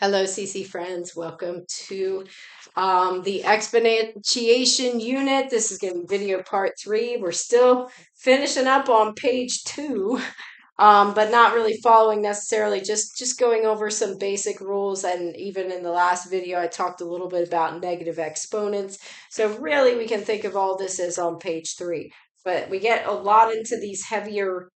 Hello, CC friends. Welcome to the exponentiation unit. This is going to be video part 3. We're still finishing up on page 2, but not really following necessarily, just going over some basic rules. And even in the last video, I talked a little bit about negative exponents. So really, we can think of all this as on page 3. But we get a lot into these heavier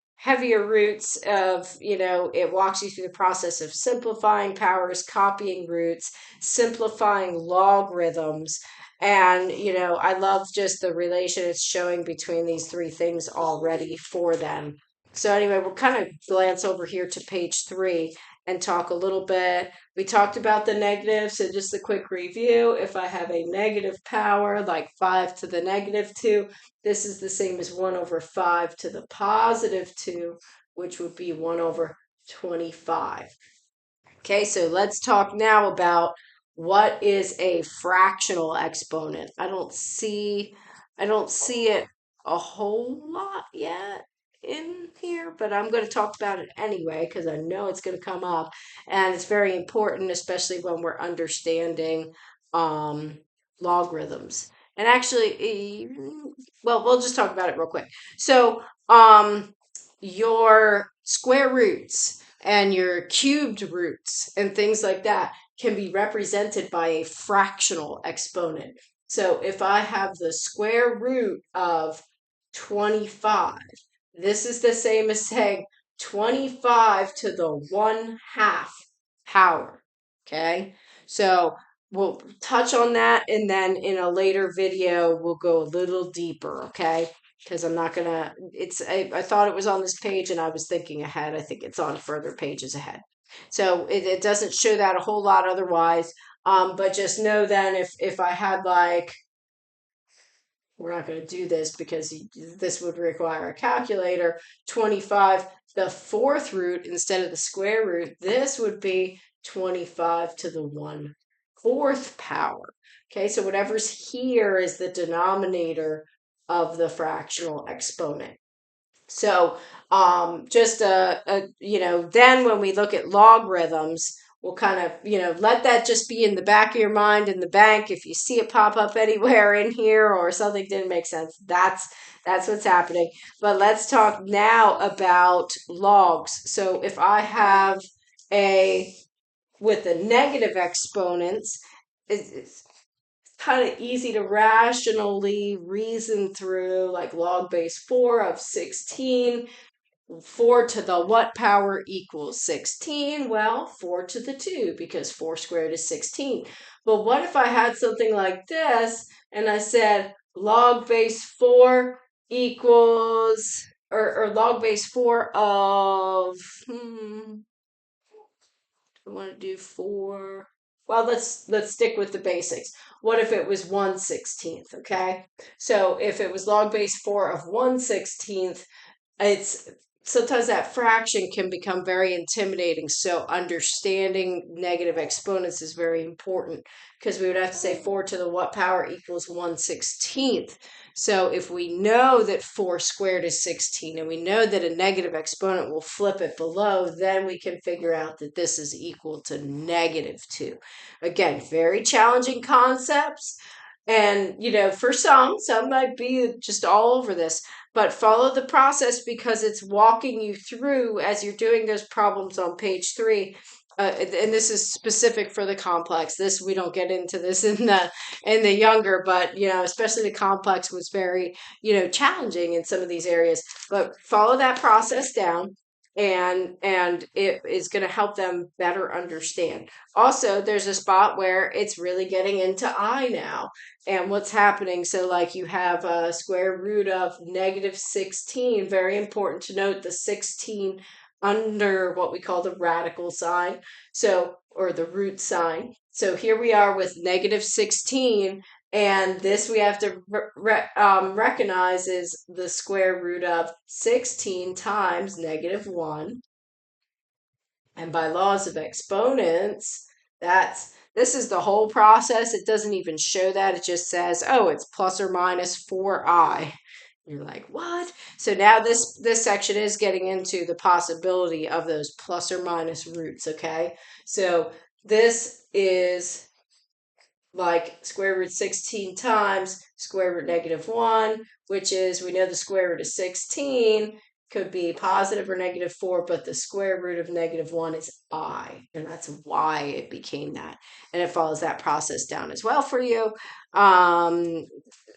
roots of, it walks you through the process of simplifying powers, copying roots, simplifying logarithms. And, I love just the relation it's showing between these three things already for them. So anyway, we'll kind of glance over here to page 3 and talk a little bit. We talked about the negatives, so just a quick review. If I have a negative power, like 5 to the negative 2, this is the same as 1 over 5 to the positive 2, which would be 1 over 25. Okay, so let's talk now about what is a fractional exponent. I don't see it a whole lot yet in here, but I'm going to talk about it anyway because I know it's going to come up, and it's very important, especially when we're understanding um, logarithms. And actually, well, we'll just talk about it real quick. So, your square roots and your cubed roots and things like that can be represented by a fractional exponent. So if I have the square root of 25, this is the same as saying 25 to the 1/2 power. Okay, so we'll touch on that, and then in a later video we'll go a little deeper. Okay, because I'm not gonna, I thought it was on this page and I was thinking ahead. I think it's on further pages ahead. So it doesn't show that a whole lot otherwise. But just know then if I had like, we're not going to do this because this would require a calculator, 25, the fourth root instead of the square root, this would be 25 to the 1/4 power. Okay, so whatever's here is the denominator of the fractional exponent. So then when we look at logarithms, we'll kind of, let that just be in the back of your mind in the bank. If you see it pop up anywhere in here or something didn't make sense, that's what's happening. But let's talk now about logs. So if I have a with the negative exponents, it's kind of easy to rationally reason through, like log base 4 of 16. 4 to the what power equals 16? Well, 4 to the 2, because 4 squared is 16. But what if I had something like this and I said log base 4 equals, or log base 4 of, I want to do 4. Well, let's stick with the basics. What if it was 1/16th, okay? So if it was log base 4 of 1/16th, it's sometimes that fraction can become very intimidating. So understanding negative exponents is very important, because we would have to say 4 to the what power equals 1/16th. So if we know that 4 squared is 16 and we know that a negative exponent will flip it below, then we can figure out that this is equal to -2. Again, very challenging concepts. And, for some might be just all over this, but follow the process because it's walking you through as you're doing those problems on page 3. And this is specific for the complex. This, we don't get into this in the younger, but especially the complex was very challenging in some of these areas. But follow that process down, and it is going to help them better understand. Also, there's a spot where it's really getting into I now and what's happening. So like you have a square root of -16. Very important to note the 16 under what we call the radical sign. So, or the root sign. So here we are with -16, and this we have to recognize is the square root of 16 times -1. And by laws of exponents, this is the whole process. It doesn't even show that. It just says, oh, it's plus or minus 4i. You're like, what? So now this section is getting into the possibility of those plus or minus roots, okay? So this is like square root 16 times square root negative 1, which is, we know the square root of 16 could be positive or negative 4, but the square root of negative 1 is I, and that's why it became that. And it follows that process down as well for you. Um,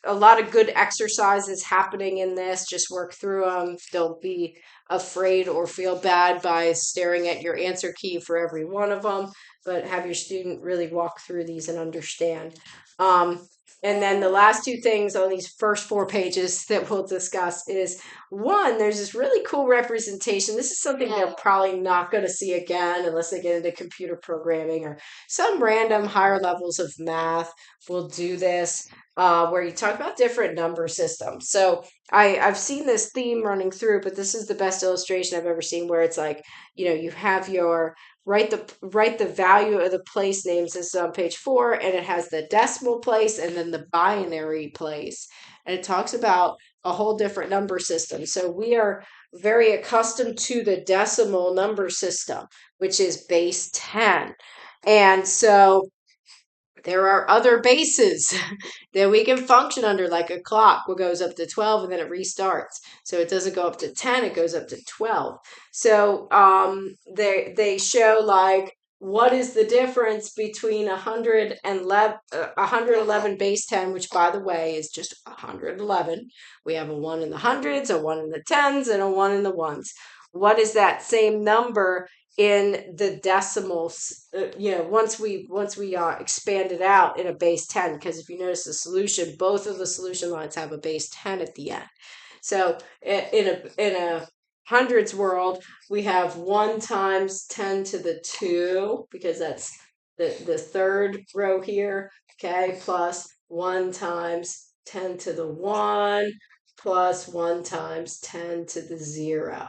a lot of good exercises happening in this. Just work through them. Don't be afraid or feel bad by staring at your answer key for every one of them, but have your student really walk through these and understand. Um, and then the last two things on these first 4 pages that we'll discuss is, one, there's this really cool representation. This is something they're probably not going to see again unless they get into computer programming or some random higher levels of math will do this, where you talk about different number systems. So I've seen this theme running through, but this is the best illustration I've ever seen, where it's like, you have your write the value of the place names. This is on page 4, and it has the decimal place and then the binary place, and it talks about a whole different number system. So we are very accustomed to the decimal number system, which is base 10. And so there are other bases that we can function under, like a clock, what goes up to 12 and then it restarts. So it doesn't go up to 10, it goes up to 12. So they show like, what is the difference between 111 base 10, which by the way is just 111. We have a 1 in the hundreds, a 1 in the tens, and a 1 in the ones. What is that same number in the decimals, once we expand it out in a base 10? Because if you notice the solution, both of the solution lines have a base 10 at the end. So in a hundreds world, we have 1 times 10 to the 2, because that's the third row here, okay, plus 1 times 10 to the 1 plus 1 times 10 to the 0.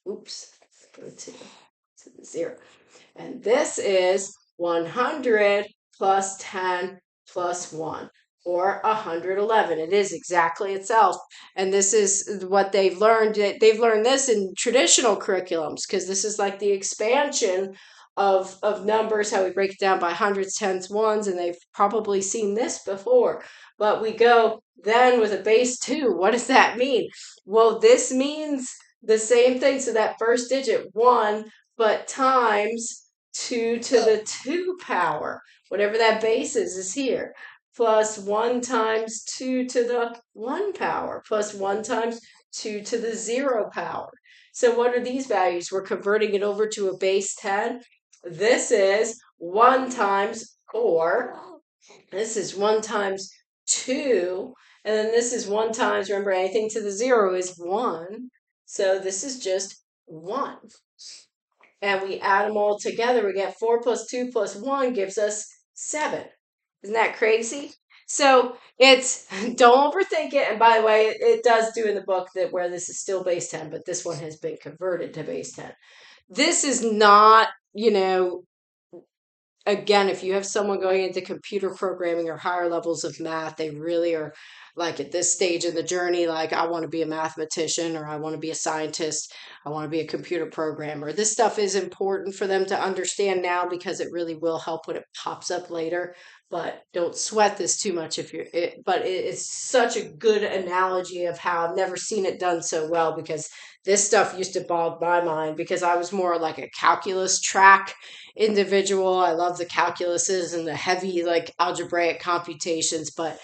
Oops, go to the 0. And this is 100 plus 10 plus 1, or 111. It is exactly itself. And this is what they've learned. They've learned this in traditional curriculums, because this is like the expansion of numbers, how we break it down by hundreds, tens, ones, and they've probably seen this before. But we go then with a base 2. What does that mean? Well, this means the same thing. So that first digit, 1, but times 2 to the 2 power, whatever that base is here, plus 1 times 2 to the 1 power, plus 1 times 2 to the 0 power. So what are these values? We're converting it over to a base 10. This is 1 times 4. This is 1 times 2. And then this is 1 times, remember, anything to the 0 is 1. So this is just 1. And we add them all together, we get 4 plus 2 plus 1 gives us 7. Isn't that crazy? So it's, don't overthink it. And by the way, it does do in the book that where this is still base 10, but this one has been converted to base 10. This is not, again, if you have someone going into computer programming or higher levels of math, they really are like at this stage in the journey, like, I want to be a mathematician, or I want to be a scientist, I want to be a computer programmer. This stuff is important for them to understand now, because it really will help when it pops up later. But don't sweat this too much but it's such a good analogy of how I've never seen it done so well, because this stuff used to bog my mind, because I was more like a calculus track individual. I love the calculuses and the heavy like algebraic computations, but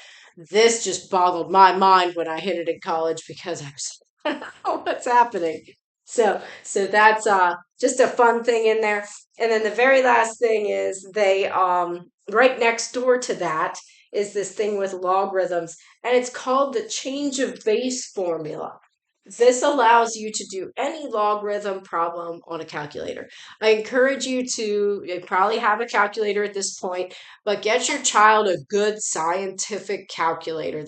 this just boggled my mind when I hit it in college, because I was I don't know what's happening. So that's just a fun thing in there. And then the very last thing is, they right next door to that is this thing with logarithms, and it's called the change of base formula. This allows you to do any logarithm problem on a calculator. I encourage you probably have a calculator at this point, but get your child a good scientific calculator.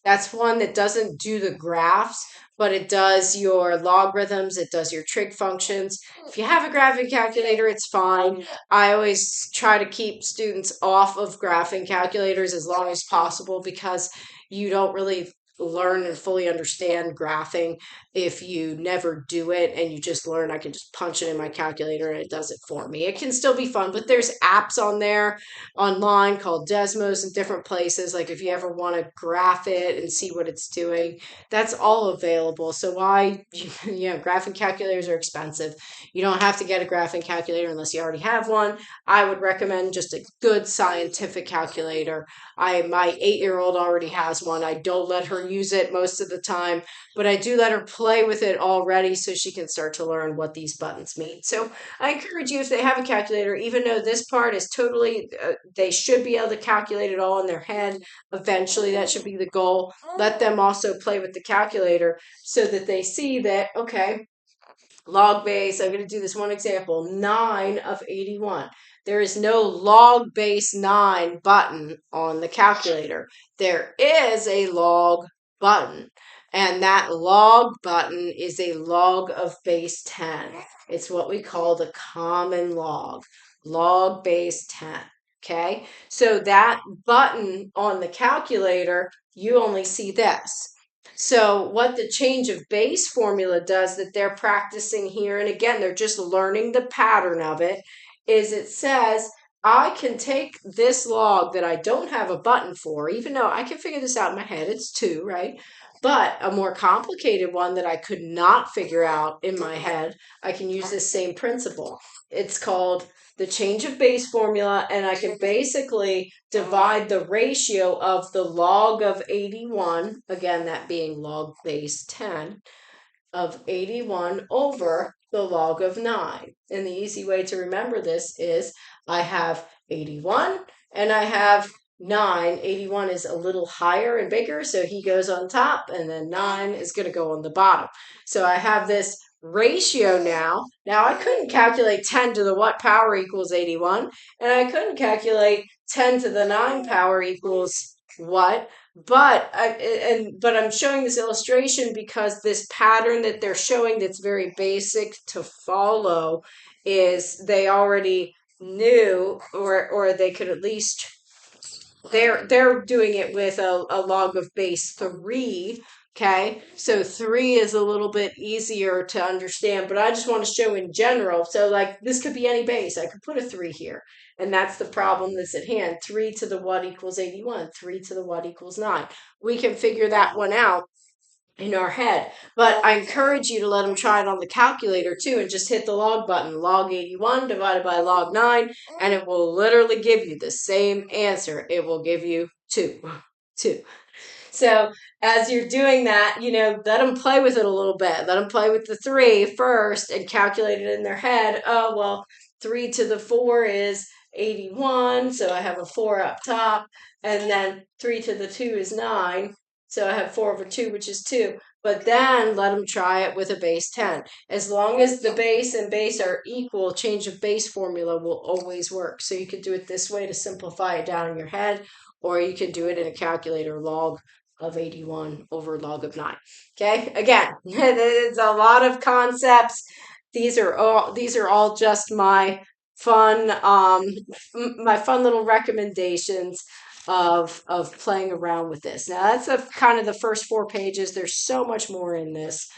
That's one that doesn't do the graphs, but it does your logarithms, it does your trig functions. If you have a graphing calculator, it's fine. I always try to keep students off of graphing calculators as long as possible, because you don't really learn and fully understand graphing if you never do it and you just learn. I can just punch it in my calculator and it does it for me. It can still be fun, but there's apps on there online called Desmos in different places. Like if you ever want to graph it and see what it's doing, that's all available. So why, graphing calculators are expensive. You don't have to get a graphing calculator unless you already have one. I would recommend just a good scientific calculator. My 8-year-old already has one. I don't let her use it most of the time, but I do let her play with it already so she can start to learn what these buttons mean. So I encourage you, if they have a calculator, even though this part is totally, they should be able to calculate it all in their head. Eventually, that should be the goal. Let them also play with the calculator so that they see that, okay, log base, I'm going to do this one example, 9 of 81. There is no log base 9 button on the calculator. There is a log button, and that log button is a log of base 10. It's what we call the common log base 10. Okay, so that button on the calculator, you only see this. So what the change of base formula does that they're practicing here, and again, they're just learning the pattern of it, is it says, I can take this log that I don't have a button for, even though I can figure this out in my head, it's 2, right? But a more complicated one that I could not figure out in my head, I can use this same principle. It's called the change of base formula, and I can basically divide the ratio of the log of 81, again, that being log base 10, of 81 over the log of 9. And the easy way to remember this is I have 81 and I have 9. 81 is a little higher and bigger, so he goes on top, and then 9 is going to go on the bottom. So I have this ratio now. Now I couldn't calculate 10 to the what power equals 81, and I couldn't calculate 10 to the 9 power equals what, but I'm showing this illustration because this pattern that they're showing that's very basic to follow is they already knew, or they could at least, they're doing it with a log of base 3. Okay, so 3 is a little bit easier to understand, but I just want to show in general. So like this could be any base. I could put a 3 here. And that's the problem that's at hand. 3 to the what equals 81. 3 to the what equals 9. We can figure that one out in our head. But I encourage you to let them try it on the calculator too, and just hit the log button, log 81 divided by log 9, and it will literally give you the same answer. It will give you 2. 2. So as you're doing that, let them play with it a little bit. Let them play with the 3 first and calculate it in their head. Oh, well, 3 to the 4 is 81, so I have a 4 up top. And then 3 to the 2 is 9, so I have 4 over 2, which is 2. But then let them try it with a base 10. As long as the base and base are equal, change of base formula will always work. So you could do it this way to simplify it down in your head, or you can do it in a calculator, log of 81 over log of 9. Okay, again, it's a lot of concepts. These are all just my fun little recommendations of playing around with this. Now that's kind of the first 4 pages. There's so much more in this,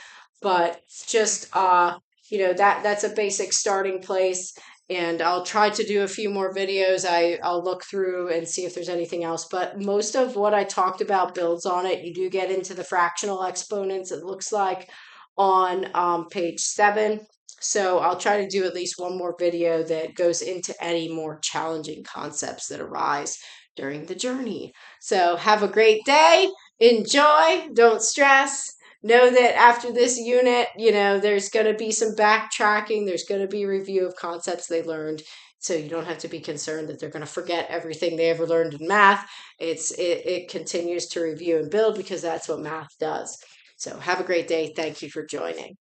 but just that's a basic starting place. And I'll try to do a few more videos. I'll look through and see if there's anything else. But most of what I talked about builds on it. You do get into the fractional exponents, it looks like, on page 7. So I'll try to do at least one more video that goes into any more challenging concepts that arise during the journey. So have a great day. Enjoy. Don't stress. Know that after this unit, there's going to be some backtracking. There's going to be a review of concepts they learned. So you don't have to be concerned that they're going to forget everything they ever learned in math. It continues to review and build because that's what math does. So have a great day. Thank you for joining.